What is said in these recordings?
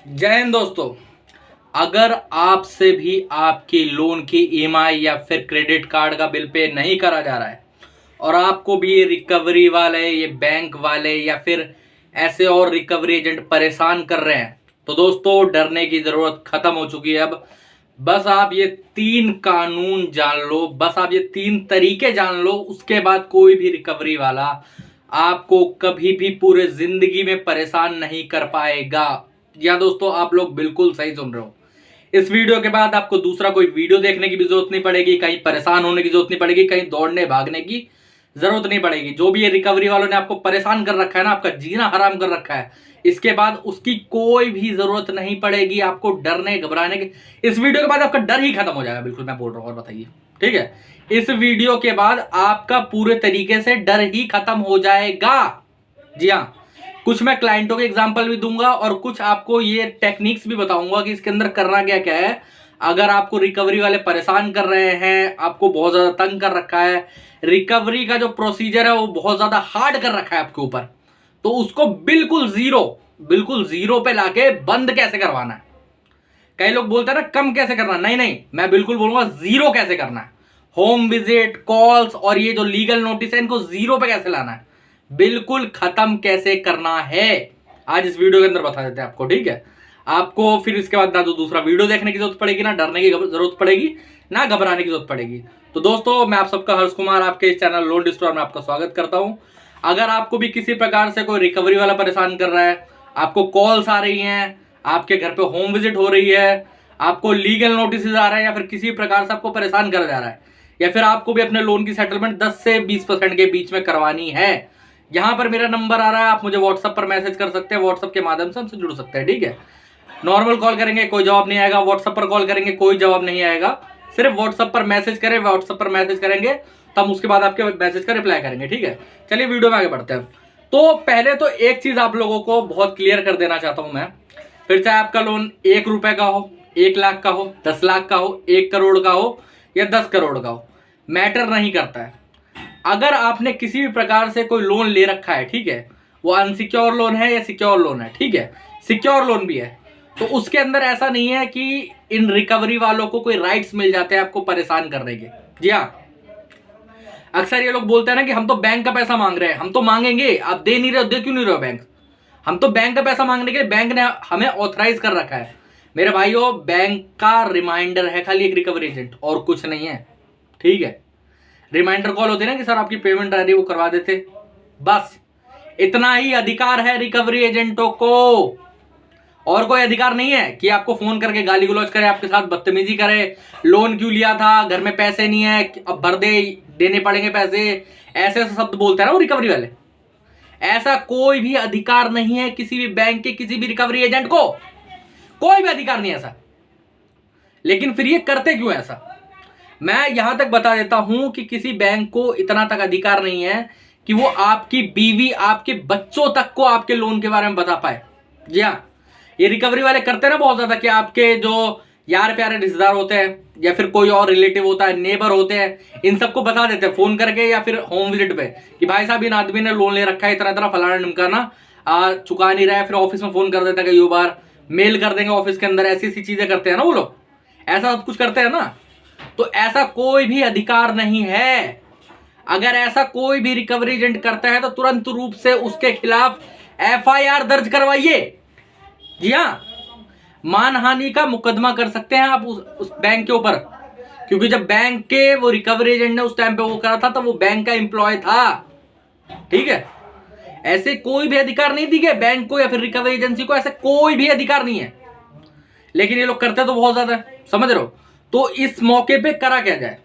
जय हिंद दोस्तों। अगर आपसे भी आपके लोन की ईएमआई या फिर क्रेडिट कार्ड का बिल पे नहीं करा जा रहा है और आपको भी ये रिकवरी वाले, ये बैंक वाले या फिर ऐसे और रिकवरी एजेंट परेशान कर रहे हैं, तो दोस्तों डरने की जरूरत खत्म हो चुकी है। अब बस आप ये 3 कानून जान लो, बस आप ये 3 तरीके जान लो, उसके बाद कोई भी रिकवरी वाला आपको कभी भी पूरे जिंदगी में परेशान नहीं कर पाएगा। या दोस्तों, आप लोग बिल्कुल सही सुन रहे हो। इस वीडियो के बाद आपको दूसरा कोई वीडियो देखने की भी जरूरत नहीं पड़ेगी, कहीं परेशान होने की जरूरत नहीं पड़ेगी, कहीं दौड़ने भागने की जरूरत नहीं पड़ेगी। जो भी ये रिकवरी वालों ने आपको परेशान कर रखा है ना, आपका जीना हराम कर रखा है, इसके बाद उसकी कोई भी जरूरत नहीं पड़ेगी आपको डरने घबराने की। इस वीडियो के बाद आपका डर ही खत्म हो जाएगा, बिल्कुल मैं बोल रहा हूं। और बताइए, ठीक है, इस वीडियो के बाद आपका पूरे तरीके से डर ही खत्म हो जाएगा। जी हाँ, कुछ मैं क्लाइंटों के एग्जांपल भी दूंगा और कुछ आपको ये टेक्निक्स भी बताऊंगा कि इसके अंदर करना क्या क्या है। अगर आपको रिकवरी वाले परेशान कर रहे हैं, आपको बहुत ज्यादा तंग कर रखा है, रिकवरी का जो प्रोसीजर है वो बहुत ज्यादा हार्ड कर रखा है आपके ऊपर, तो उसको बिल्कुल जीरो पे लाके बंद कैसे करवाना है। कई लोग बोलते हैं ना कम कैसे करना, नहीं नहीं, मैं बिल्कुल बोलूंगा जीरो कैसे करना है। होम विजिट, कॉल्स और ये जो लीगल नोटिस है, इनको जीरो पे कैसे लाना है, बिल्कुल खत्म कैसे करना है, आज इस वीडियो के अंदर बता देते हैं आपको। ठीक है, आपको फिर इसके बाद ना तो दूसरा वीडियो देखने की जरूरत पड़ेगी, ना डरने की जरूरत पड़ेगी, ना घबराने की जरूरत पड़ेगी। तो दोस्तों, मैं आप सबका हर्ष कुमार आपके इस चैनल लोन डिस्टोर में आपका स्वागत करता हूं। अगर आपको भी किसी प्रकार से कोई रिकवरी वाला परेशान कर रहा है, आपको कॉल्स आ रही हैं, आपके घर पे होम विजिट हो रही है, आपको लीगल नोटिस आ रहे हैं, या फिर किसी प्रकार से आपको परेशान करा जा रहा है, या फिर आपको भी अपने लोन की सेटलमेंट 10 से 20% के बीच में करवानी है, यहां पर मेरा नंबर आ रहा है, आप मुझे व्हाट्सएप पर मैसेज कर सकते हैं, व्हाट्सएप के माध्यम से हमसे जुड़ सकते हैं। ठीक है, नॉर्मल कॉल करेंगे कोई जवाब नहीं आएगा, व्हाट्सएप पर कॉल करेंगे कोई जवाब नहीं आएगा, सिर्फ व्हाट्सएप पर मैसेज करें, व्हाट्सएप पर मैसेज करेंगे तो हम उसके बाद आपके मैसेज का रिप्लाई करेंगे। ठीक है, चलिए वीडियो में आगे बढ़ते हैं। तो पहले तो एक चीज आप लोगों को बहुत क्लियर कर देना चाहता हूं मैं, फिर चाहे आपका लोन 1 रुपए का हो, 1 लाख का हो, 10 लाख का हो, 1 करोड़ का हो या 10 करोड़ का हो, मैटर नहीं करता है। अगर आपने किसी भी प्रकार से कोई लोन ले रखा है, ठीक है, वो अनसिक्योर लोन है या सिक्योर लोन है, ठीक है, सिक्योर लोन भी है, तो उसके अंदर ऐसा नहीं है कि इन रिकवरी वालों को कोई राइट्स मिल जाते हैं आपको परेशान करने के। जी हाँ, अक्सर ये लोग बोलते हैं ना कि हम तो बैंक का पैसा मांग रहे हैं, हम तो मांगेंगे, आप दे नहीं रहे हो, दे क्यों नहीं रहे हो बैंक, हम तो बैंक का पैसा मांगने के लिए बैंक ने हमें ऑथराइज कर रखा है। मेरे भाइयों, बैंक का रिमाइंडर है खाली एक रिकवरी एजेंट, और कुछ नहीं है। ठीक है, रिमाइंडर कॉल होते ना कि सर आपकी पेमेंट आ रही है, वो करवा देते, बस इतना ही अधिकार है रिकवरी एजेंटों को। और कोई अधिकार नहीं है कि आपको फोन करके गाली गलौज करे, आपके साथ बदतमीजी करे, लोन क्यों लिया था, घर में पैसे नहीं है, अब भर दे, देने पड़ेंगे पैसे, ऐसे ऐसे शब्द बोलते हैं ना वो रिकवरी वाले। ऐसा कोई भी अधिकार नहीं है किसी भी बैंक के किसी भी रिकवरी एजेंट को, कोई भी अधिकार नहीं है ऐसा। लेकिन फिर ये करते क्यों ऐसा, मैं यहां तक बता देता हूं कि किसी बैंक को इतना तक अधिकार नहीं है कि वो आपकी बीवी, आपके बच्चों तक को आपके लोन के बारे में बता पाए। जी हाँ, ये रिकवरी वाले करते हैं ना बहुत ज्यादा, कि आपके जो यार प्यारे रिश्तेदार होते हैं या फिर कोई और रिलेटिव होता है, नेबर होते हैं, इन सबको बता देते हैं फोन करके या फिर होम विजिट पे कि भाई साहब इन आदमी ने लोन ले रखा है, इतना इतना फलाना ढिमकाना, चुका नहीं रहा है। फिर ऑफिस में फोन कर देता है, कई बार मेल कर देंगे ऑफिस के अंदर, ऐसी ऐसी चीजें करते हैं ना वो लोग, ऐसा सब कुछ करते हैं ना। तो ऐसा कोई भी अधिकार नहीं है। अगर ऐसा कोई भी रिकवरी एजेंट करता है तो तुरंत रूप से उसके खिलाफ एफआईआर दर्ज करवाइए। जी हाँ, मानहानि का मुकदमा कर सकते हैं आप उस बैंक के ऊपर, क्योंकि जब बैंक के वो रिकवरी एजेंट ने उस टाइम पे वो करा था तो वो बैंक का एम्प्लॉय था। ठीक है, ऐसे कोई भी अधिकार नहीं दी गए बैंक को या फिर रिकवरी एजेंसी को, ऐसा कोई भी अधिकार नहीं है। लेकिन ये लोग करते तो बहुत ज्यादा है, समझ रहे हो। तो इस मौके पे करा क्या जाए,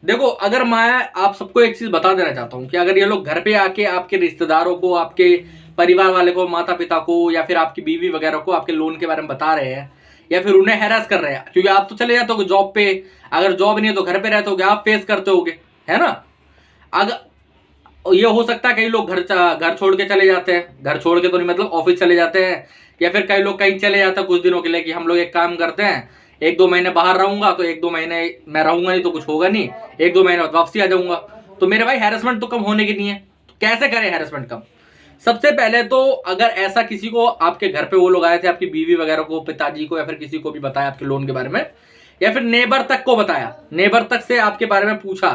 देखो, अगर मैं आप सबको एक चीज बता देना चाहता हूं कि अगर ये लोग घर पे आके आपके रिश्तेदारों को, आपके परिवार वाले को, माता पिता को या फिर आपकी बीवी वगैरह को आपके लोन के बारे में बता रहे हैं या फिर उन्हें हैरास कर रहे हैं, क्योंकि आप तो चले जाते हो जॉब पे, अगर जॉब नहीं है तो घर पे रहते होगे, आप फेस करते होगे, है ना। अगर ये हो सकता है कई लोग घर छोड़ के चले जाते हैं, घर छोड़ के तो नहीं मतलब ऑफिस चले जाते हैं, या फिर कई लोग कहीं चले जाते हैं कुछ दिनों के लिए कि हम लोग एक काम करते हैं, 1-2 महीने बाहर रहूंगा तो 1-2 महीने मैं रहूंगा नहीं तो कुछ होगा नहीं, 1-2 महीने बाद वापसी आ जाऊंगा। तो मेरे भाई हैरेसमेंट तो कम होने की नहीं है, तो कैसे करें हैरेसमेंट कम। सबसे पहले तो अगर ऐसा किसी को आपके घर पे वो लोग आए थे, आपकी बीवी वगैरह को, पिताजी को, या फिर किसी को भी बताया आपके लोन के बारे में, या फिर नेबर तक को बताया, नेबर तक से आपके बारे में पूछा,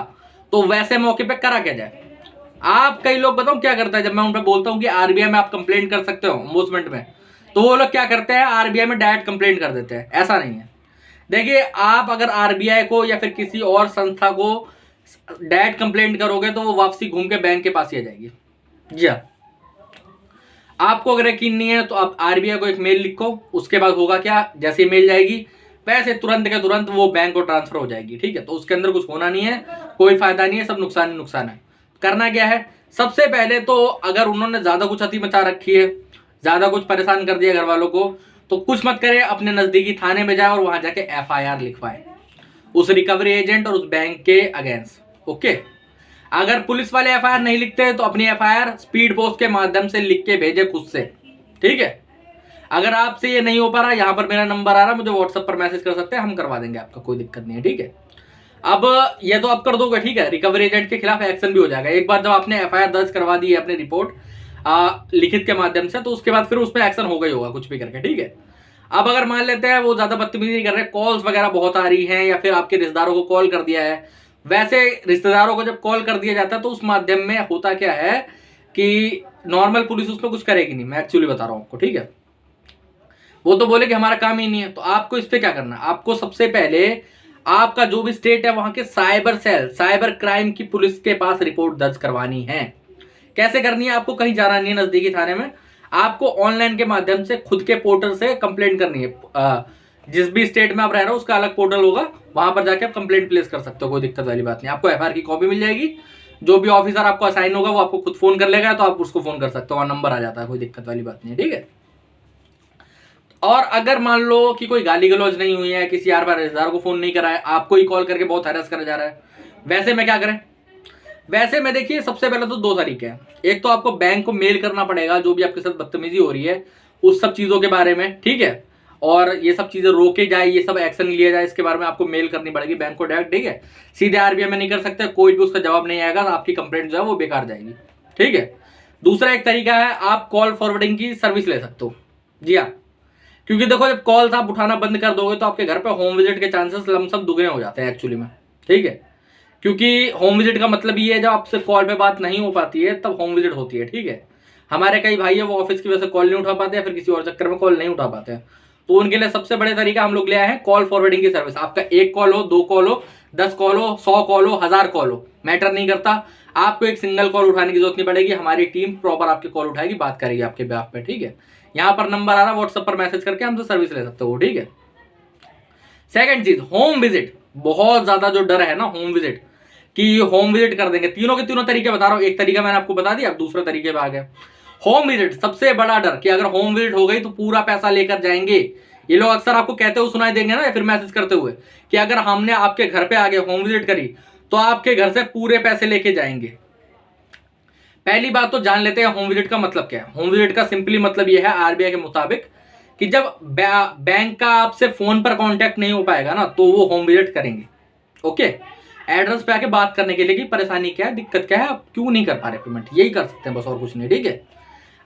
तो वैसे मौके पे करा क्या जाए। आप कई लोग बताओ क्या करता है, जब मैं उन पर बोलता हूँ कि आरबीआई में आप कंप्लेंट कर सकते हो ओम्बुड्समैन में, तो वो लोग क्या करते हैं, आरबीआई में डायरेक्ट कंप्लेंट कर देते हैं। ऐसा नहीं है। देखिए, आप अगर आरबीआई को या फिर किसी और संस्था को डायरेक्ट कंप्लेंट करोगे तो वो वापसी घूम के बैंक के पास ही आ जाएगी। जी हाँ, आपको अगर यकीन नहीं है तो आप आरबीआई को एक मेल लिखो, उसके बाद होगा क्या, जैसे मेल जाएगी वैसे तुरंत के तुरंत वो बैंक को ट्रांसफर हो जाएगी। ठीक है, तो उसके अंदर कुछ होना नहीं है, कोई फायदा नहीं है, सब नुकसान ही नुकसान है। करना क्या है, सबसे पहले तो अगर उन्होंने ज्यादा कुछ अति मचा रखी है, ज्यादा कुछ परेशान कर दिया घर वालों को, तो कुछ मत करे, अपने नजदीकी थाने में जाए और वहां जाके एफआईआर लिखवाए उस रिकवरी एजेंट और उस बैंक के अगेंस्ट। ओके, अगर पुलिस वाले एफआईआर नहीं लिखते तो अपनी एफआईआर स्पीड पोस्ट के माध्यम से लिख के भेजे खुद से। ठीक है, अगर आपसे ये नहीं हो पा रहा, यहां पर मेरा नंबर आ रहा, मुझे व्हाट्सएप पर मैसेज कर सकते हैं, हम करवा देंगे, आपका कोई दिक्कत नहीं है। ठीक है, अब ये तो आप कर दोगे, ठीक है, रिकवरी एजेंट के खिलाफ एक्शन भी हो जाएगा। एक बार जब आपने एफआईआर दर्ज करवा दी है अपनी रिपोर्ट लिखित के माध्यम से, तो उसके बाद फिर उसमें एक्शन होगा ही होगा, कुछ भी करके। ठीक है, अब अगर मान लेते हैं वो ज्यादा बदतमीजी नहीं कर रहे, कॉल्स वगैरह बहुत आ रही हैं, या फिर आपके रिश्तेदारों को कॉल कर दिया है, वैसे रिश्तेदारों को जब कॉल कर दिया जाता है तो उस माध्यम में होता क्या है कि नॉर्मल पुलिस उसमें कुछ करेगी नहीं, मैं एक्चुअली बता रहा हूं आपको। ठीक है, वो तो बोले कि हमारा काम ही नहीं है। तो आपको इस पे क्या करना है, आपको सबसे पहले आपका जो भी स्टेट है वहां के साइबर सेल, साइबर क्राइम की पुलिस के पास रिपोर्ट दर्ज करवानी है। कैसे करनी है, आपको कहीं जाना नहीं है नजदीकी थाने में, आपको ऑनलाइन के माध्यम से खुद के पोर्टल से कंप्लेंट करनी है। जिस भी स्टेट में आप रह रहे हो उसका अलग पोर्टल होगा, वहां पर जाके आप कंप्लेंट प्लेस कर सकते हो, कोई दिक्कत वाली बात नहीं। आपको एफआईआर की कॉपी मिल जाएगी, जो भी ऑफिसर आपको असाइन होगा वो आपको खुद फोन कर लेगा, तो आप उसको फोन कर सकते हो, वहां नंबर आ जाता है, कोई दिक्कत वाली बात नहीं है। ठीक है, और अगर मान लो कि कोई गाली गलौज नहीं हुई है, किसी यार बार रिश्तेदार को फोन नहीं करा है, आपको ही कॉल करके बहुत हैरेस करा जा रहा है, वैसे में क्या करें। वैसे में देखिए, सबसे पहले तो दो तरीके हैं। एक तो आपको बैंक को मेल करना पड़ेगा जो भी आपके साथ बदतमीजी हो रही है उस सब चीजों के बारे में। ठीक है, और ये सब चीजें रोके जाए, ये सब एक्शन लिया जाए, इसके बारे में आपको मेल करनी पड़ेगी बैंक को डायरेक्ट। ठीक है, सीधे आरबीआई में नहीं कर सकते, कोई भी उसका जवाब नहीं आएगा, आपकी कंप्लेंट जो है वो बेकार जाएगी। ठीक है, दूसरा एक तरीका है, आप कॉल फॉरवर्डिंग की सर्विस ले सकते हो। जी हाँ, क्योंकि देखो, जब कॉल्स आप उठाना बंद कर दोगे तो आपके घर पे होम विजिट के चांसेस लमसम दुगने हो जाते हैं एक्चुअली में। ठीक है, क्योंकि होम विजिट का मतलब ये है जब आपसे कॉल पे बात नहीं हो पाती है तब होम विजिट होती है। ठीक है, हमारे कई भाई है वो ऑफिस की वजह से कॉल नहीं उठा पाते, या फिर किसी और चक्कर में कॉल नहीं उठा पाते हैं, तो उनके लिए सबसे बड़े तरीका हम लोग ले आए हैं कॉल फॉरवर्डिंग की सर्विस। आपका एक कॉल हो, 2 कॉल हो, 10 कॉल हो, 100 कॉल हो, 1000 कॉल हो, मैटर नहीं करता, आपको एक सिंगल कॉल उठाने की जरूरत नहीं पड़ेगी, हमारी टीम प्रॉपर आपके कॉल उठाएगी, बात करेगी आपके बेहाफ पे। ठीक है, यहाँ पर नंबर आ रहा है, व्हाट्सएप पर मैसेज करके हमसे सर्विस ले सकते हो। ठीक है, सेकंड चीज, होम विजिट। बहुत ज्यादा जो डर है ना होम विजिट कि होम विजिट कर देंगे, तीनों के तीनों तरीके बता रहा हूं, एक तरीका मैंने आपको बता दिया, अब दूसरे तरीके पे आ गए। होम विजिट, सबसे बड़ा डर कि अगर होम विजिट हो गई तो पूरा पैसा लेकर जाएंगे। ये लोग अक्सर आपको कहते हुए सुनाई देंगे ना, या फिर मैसेज करते हुए कि अगर हमने आपके घर पे आगे होम विजिट करी तो आपके घर से पूरे पैसे लेके जाएंगे। पहली बात तो जान लेते हैं होम विजिट का मतलब क्या है। होम विजिट का सिंपली मतलब यह है आरबीआई के मुताबिक कि जब बैंक का आपसे फोन पर कांटेक्ट नहीं हो पाएगा ना तो वो होम विजिट करेंगे। ओके, एड्रेस पे आके बात करने के लिए कि परेशानी क्या है, दिक्कत क्या है, आप क्यों नहीं कर पा रहे पेमेंट, यही कर सकते हैं बस, और कुछ नहीं। ठीक है,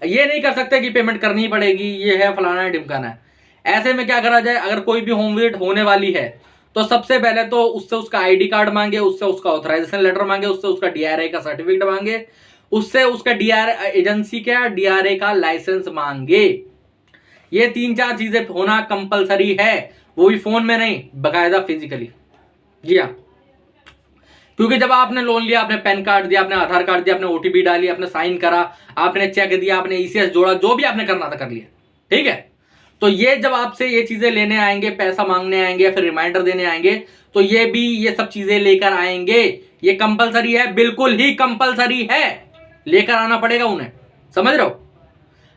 ये नहीं कर सकते कि पेमेंट करनी ही पड़ेगी, ये है फलाना है ढिमकाना है। ऐसे में क्या करा जाए, अगर कोई भी होम विजिट होने वाली है तो सबसे पहले तो उससे उसका आईडी कार्ड मांगे, उससे उसका ऑथराइजेशन लेटर मांगे, उससे उसका डीआरए का सर्टिफिकेट मांगे, उससे उसका डीआरए एजेंसी का डीआरए का लाइसेंस मांगे। ये 3-4 चीजें होना कंपलसरी है, वो भी फोन में नहीं, बकायदा फिजिकली। जी हाँ, क्योंकि जब आपने लोन लिया, आपने पैन कार्ड दिया, आपने आधार कार्ड दिया, आपने ओटीपी डाली, आपने साइन करा, आपने चेक दिया, आपने ईसीएस जोड़ा, जो भी आपने करना था कर लिया। ठीक है, तो ये जब आपसे ये चीजें लेने आएंगे, पैसा मांगने आएंगे, फिर रिमाइंडर देने आएंगे, तो ये भी ये सब चीजें लेकर आएंगे। ये कंपलसरी है, बिल्कुल ही कंपलसरी है, लेकर आना पड़ेगा उन्हें, समझ रहे हो।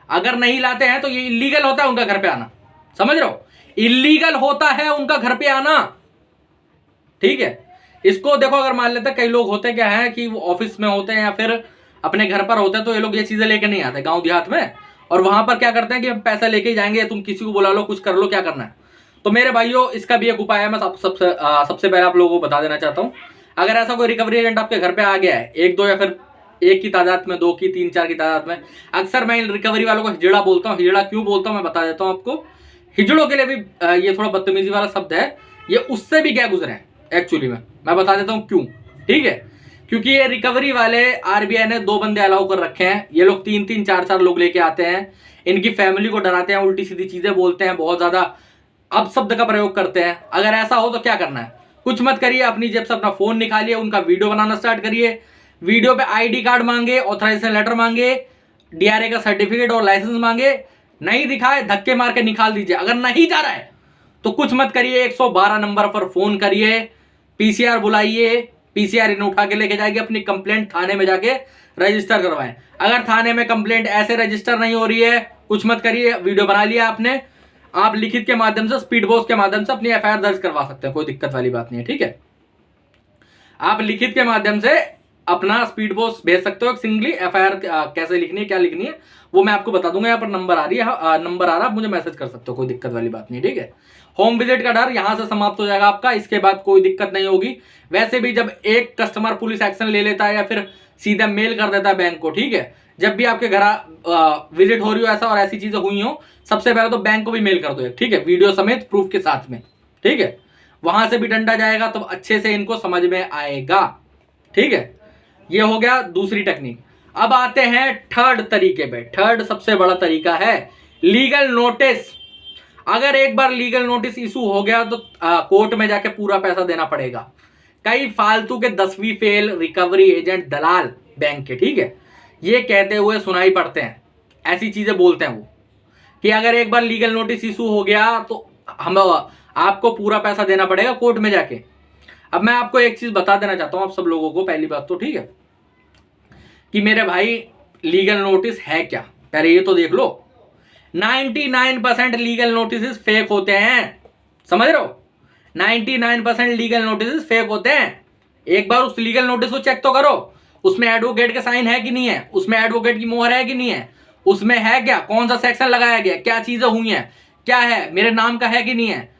अगर नहीं लाते हैं तो ये इलीगल होता है उनका घर पे आना, समझ रहे हो, इलीगल होता है उनका घर पे आना। ठीक है, इसको देखो, अगर मान लेते कई लोग होते क्या है कि वो ऑफिस में होते हैं या फिर अपने घर पर होते हैं, तो ये लोग ये चीजें लेके नहीं आते गांव देहात में, और वहां पर क्या करते हैं कि हम पैसा लेके ही जाएंगे, तुम किसी को बुला लो, कुछ कर लो, क्या करना है। तो मेरे भाइयों, इसका भी एक उपाय है, मैं सबसे पहले आप लोगों को बता देना चाहता हूं। अगर ऐसा कोई रिकवरी एजेंट आपके घर पे आ गया है, 1-2 या फिर एक की तादाद में, 2 की, 3, 4 की तादाद में। अक्सर मैं इन रिकवरी वालों को हिजड़ा बोलता हूँ। हिजड़ा क्यों बोलता हूँ मैं बता देता हूँ आपको। हिजड़ों के लिए भी ये थोड़ा बदतमीजी वाला शब्द है, ये उससे भी क्या गुजरे हैं एक्चुअली में, मैं बता देता हूँ क्यों। ठीक है, क्योंकि ये रिकवरी वाले आरबीआई ने 2 बंदे अलाउ कर रखे हैं। ये लोग 3-3, 4-4 लोग लेके आते हैं, इनकी फैमिली को डराते हैं, उल्टी सीधी चीजें बोलते हैं, बहुत ज्यादा अपशब्द का प्रयोग करते हैं। अगर ऐसा हो तो क्या करना है, कुछ मत करिए, अपनी जेब से अपना फोन निकालिए, उनका वीडियो बनाना स्टार्ट करिए। वीडियो पे आईडी कार्ड मांगे, ऑथराइजेशन लेटर मांगे, डीआरए का सर्टिफिकेट और लाइसेंस मांगे, नहीं दिखाए धक्के मार के निकाल दीजिए। अगर नहीं जा रहा है तो कुछ मत करिए, 112 नंबर पर फोन करिए, पीसीआर बुलाइए, पीसीआर इन्हें उठा के लेके जाएगी, अपनी कंप्लेंट थाने में जाके रजिस्टर करवाएं। अगर थाने में कंप्लेंट ऐसे रजिस्टर नहीं हो रही है, कुछ मत करिए, वीडियो बना लिया आपने, आप लिखित के माध्यम से, स्पीड पोस्ट के माध्यम से अपनी एफआईआर दर्ज करवा सकते हैं, कोई दिक्कत वाली बात नहीं है। ठीक है, आप लिखित के माध्यम से अपना स्पीड पोस्ट भेज सकते हो। सिंगली एफआईआर कैसे लिखनी है, क्या लिखनी है, वो मैं आपको बता दूंगा। यहाँ पर नंबर आ रही है, नंबर आ रहा है, आप मुझे मैसेज कर सकते हो, कोई दिक्कत वाली बात नहीं। ठीक है, होम विजिट का डर यहां से समाप्त हो जाएगा आपका, इसके बाद कोई दिक्कत नहीं होगी। वैसे भी जब एक कस्टमर पुलिस एक्शन ले लेता है या फिर सीधा मेल कर देता है बैंक को, ठीक है, जब भी आपके घर विजिट हो रही हो ऐसा और ऐसी चीजें हुई हो, सबसे पहले तो बैंक को भी मेल कर दो, ठीक है, वीडियो समेत प्रूफ के साथ में। ठीक है, वहां से भी डंडा जाएगा तो अच्छे से इनको समझ में आएगा। ठीक है, ये हो गया दूसरी टेक्निक। अब आते हैं थर्ड तरीके पे। थर्ड सबसे बड़ा तरीका है लीगल नोटिस। अगर एक बार लीगल नोटिस इशू हो गया तो कोर्ट में जाके पूरा पैसा देना पड़ेगा। कई फालतू के 10वीं फेल रिकवरी एजेंट दलाल बैंक के, ठीक है, ये कहते हुए सुनाई पड़ते हैं, ऐसी चीजें बोलते हैं वो कि अगर एक बार लीगल नोटिस इशू हो गया तो हम आपको पूरा पैसा देना पड़ेगा कोर्ट में जाके। अब मैं आपको एक चीज बता देना चाहता हूं आप सब लोगों को, पहली बात तो, ठीक है, कि मेरे भाई लीगल नोटिस है क्या, पहले ये तो देख लो। 99% लीगल नोटिस फेक होते हैं, समझ रहे हो, 99% लीगल नोटिस फेक होते हैं। एक बार उस लीगल नोटिस को चेक तो करो, उसमें एडवोकेट का साइन है कि नहीं है, उसमें एडवोकेट की मोहर है कि नहीं है, उसमें है क्या, कौन सा सेक्शन लगाया गया, क्या चीजें हुई हैं, क्या है, मेरे नाम का है कि नहीं है।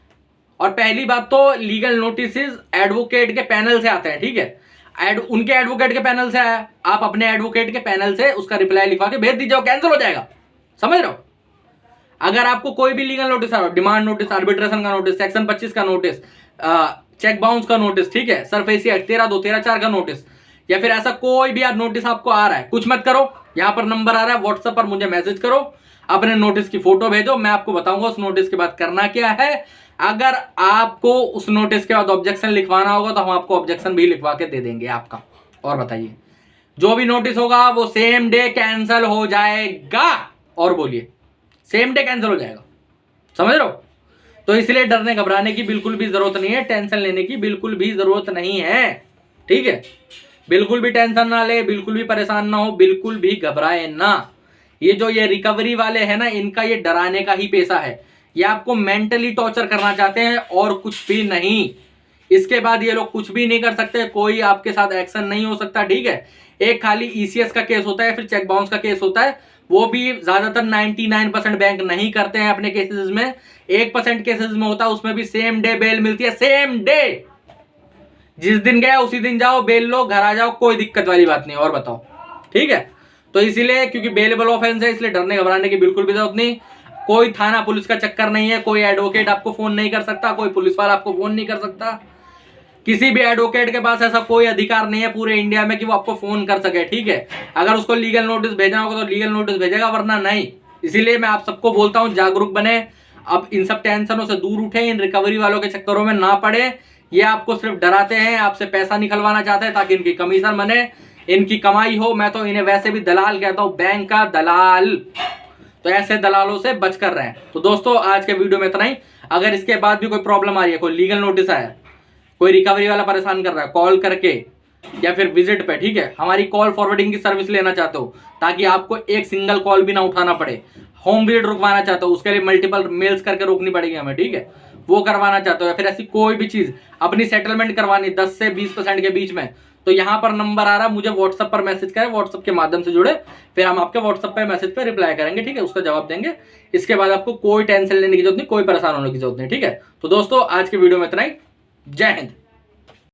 और पहली बात तो लीगल नोटिस एडवोकेट के पैनल से आते हैं, ठीक है, उनके एडवोकेट के पैनल से आया, आप अपने एडवोकेट के पैनल से उसका रिप्लाई लिखवा के भेज दीजिए, कैंसिल हो जाएगा, समझ रहे हो। अगर आपको कोई भी लीगल नोटिस आ रहा हो, डिमांड नोटिस, आर्बिट्रेशन का नोटिस, सेक्शन 25 का नोटिस, चेक बाउंस का नोटिस, ठीक है, सरफेसी एक्ट 13(2), 13(4) का नोटिस, या फिर ऐसा कोई भी नोटिस आपको आ रहा है, कुछ मत करो, यहां पर नंबर आ रहा है, व्हाट्सएप पर मुझे मैसेज करो, अपने नोटिस की फोटो भेजो, मैं आपको बताऊंगा उस नोटिस के बाद करना क्या है। अगर आपको उस नोटिस के बाद ऑब्जेक्शन लिखवाना होगा तो हम आपको ऑब्जेक्शन भी लिखवा के दे देंगे आपका। और बताइए, जो भी नोटिस होगा वो सेम डे कैंसिल हो जाएगा। और बोलिए, सेम डे कैंसिल हो जाएगा, समझ रहे हो। तो इसलिए डरने घबराने की बिल्कुल भी जरूरत नहीं है, टेंशन लेने की बिल्कुल भी जरूरत नहीं है। ठीक है, बिल्कुल भी टेंशन ना ले, बिल्कुल भी परेशान ना हो, बिल्कुल भी घबराए ना। ये रिकवरी वाले हैं ना, इनका ये डराने का ही पेशा है, ये आपको मेंटली टॉर्चर करना चाहते हैं और कुछ भी नहीं। इसके बाद ये लोग कुछ भी नहीं कर सकते, कोई आपके साथ एक्शन नहीं हो सकता। ठीक है, एक खाली ईसीएस का केस होता है, फिर चेक बाउंस का केस होता है, वो भी ज्यादातर 99% बैंक नहीं करते हैं अपने केसेस में, 1% केसेस में होता है, उसमें भी सेम डे बेल मिलती है, सेम डे, जिस दिन गए उसी दिन जाओ, बेल लो, घर आ जाओ, कोई दिक्कत वाली बात नहीं। और बताओ, ठीक है, तो इसीलिए क्योंकि बेलेबल ऑफेंस है, इसलिए डरने घबराने की बिल्कुल भी जरूरत नहीं। कोई थाना पुलिस का चक्कर नहीं है, कोई एडवोकेट आपको फोन नहीं कर सकता, कोई पुलिस वाला आपको फोन नहीं कर सकता, किसी भी एडवोकेट के पास ऐसा कोई अधिकार नहीं है पूरे इंडिया में कि वो आपको फोन कर सके। ठीक है, अगर उसको लीगल नोटिस भेजना होगा तो लीगल नोटिस भेजेगा, वरना नहीं। इसीलिए मैं आप सबको बोलता हूं, जागरूक बने, अब इन सब टेंशनों से दूर उठे, इन रिकवरी वालों के चक्करों में ना पड़े। ये आपको सिर्फ डराते हैं, आपसे पैसा निकलवाना चाहते हैं ताकि इनकी कमीशन बने, इनकी कमाई हो। मैं तो इन्हें वैसे भी दलाल कहता हूं, बैंक का दलाल। तो ऐसे दलालों से बच कर रहे हैं। तो दोस्तों, आज के वीडियो में इतना ही। अगर इसके बाद भी कोई प्रॉब्लम आ रही है, कोई लीगल नोटिस आया, कोई रिकवरी वाला परेशान कर रहा है, कॉल करके या फिर विजिट पे, ठीक है, हमारी कॉल फॉरवर्डिंग की सर्विस लेना चाहते हो ताकि आपको एक सिंगल कॉल भी ना उठाना पड़े, होम विजिट रुकवाना चाहते हो, उसके लिए मल्टीपल मेल्स करके रोकनी पड़ेगी हमें, ठीक है, वो करवाना चाहते हो, या फिर ऐसी कोई भी चीज अपनी सेटलमेंट करवानी 10 से 20% के बीच में, तो यहाँ पर नंबर आ रहा है, मुझे व्हाट्सएप पर मैसेज करें, व्हाट्सएप के माध्यम से जुड़े, फिर हम आपके व्हाट्सएप पे मैसेज पे रिप्लाई करेंगे, ठीक है, उसका जवाब देंगे। इसके बाद आपको कोई टेंशन लेने की जरूरत नहीं, कोई परेशान होने की जरूरत नहीं। ठीक है, तो दोस्तों, आज के वीडियो में इतना ही। जय हिंद।